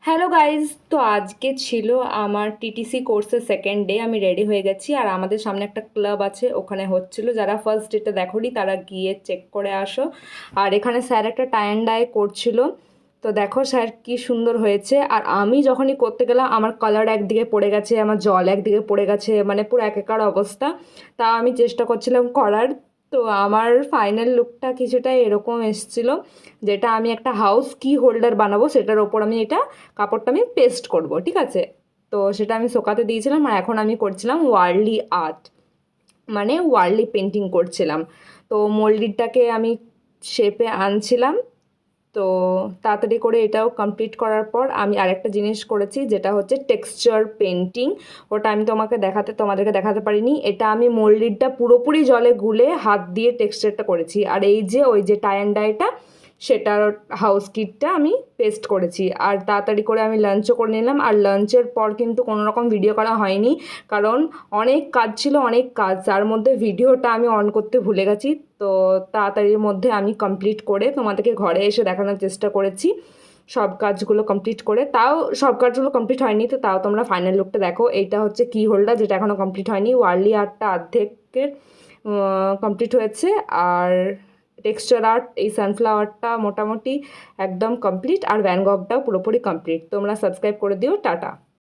Hello guys, তো আজকে ছিল আমার টিটিসি কোর্সের সেকেন্ড ডে। আমি রেডি হয়ে গেছি আর আমাদের সামনে একটা ক্লাব আছে, ওখানে হচ্ছিল। যারা ফার্স্ট ডেটা দেখোনি তারা গিয়ে চেক করে আসো। আর এখানে স্যার একটা টাই অ্যান্ড ডাই করছিল, তো দেখো স্যার কি সুন্দর হয়েছে। আর আমি যখনই করতে গেলাম আমার কালার একদিকে পড়ে গেছে, আমার জল একদিকে পড়ে গেছে, মানে পুরো একাকার অবস্থা। তা আমি চেষ্টা করছিলাম করার। তো আমার ফাইনাল লুকটা কিছুটা এরকম এসছিল, যেটা আমি একটা হাউস কি হোল্ডার বানাবো সেটার ওপর আমি এটা কাপড়টা আমি পেস্ট করব, ঠিক আছে। তো সেটা আমি শোকাতে দিয়েছিলাম আর এখন আমি করছিলাম ওয়ার্লি আর্ট, মানে ওয়ার্লি পেন্টিং করছিলাম। তো মোল্ডিটাকে আমি শেপে আনছিলাম। তো তাড়াতাড়ি করে এটাও কমপ্লিট করার পর আমি আরেকটা জিনিস করেছি, যেটা হচ্ছে টেক্সচার পেন্টিং। ওটা আমি তোমাদেরকে দেখাতে পারিনি। এটা আমি মোল্ডিটা পুরোপুরি জলে গুলে হাত দিয়ে টেক্সচারটা করেছি। আর এই যে ওই যে টাই অ্যান্ড ডাইটা, সেটার হাউস কিটটা আমি পেস্ট করেছি। আর তাড়াতাড়ি করে আমি লাঞ্চও করে নিলাম। আর লাঞ্চের পর কিন্তু কোনো রকম ভিডিও করা হয়নি, কারণ অনেক কাজ ছিল, অনেক কাজ, তার মধ্যে ভিডিওটা আমি অন করতে ভুলে গেছি। তো তাড়াতাড়ির মধ্যে আমি কমপ্লিট করে তোমাদেরকে ঘরে এসে দেখানোর চেষ্টা করেছি সব কাজগুলো কমপ্লিট করে। তাও সব কাজগুলো কমপ্লিট হয়নি, তো তাও তোমরা ফাইনাল লুকটা দেখো। এইটা হচ্ছে কি হোল্ডার, যেটা এখনও কমপ্লিট হয়নি। ওয়ার্লি আর্টটা অর্ধেকের কমপ্লিট হয়েছে। আর টেক্সচার আর্ট, এই সানফ্লাওয়ারটা মোটামুটি একদম কমপ্লিট। আর ভ্যান গগটাও পুরোপুরি কমপ্লিট। তোমরা সাবস্ক্রাইব করে দিও। টাটা।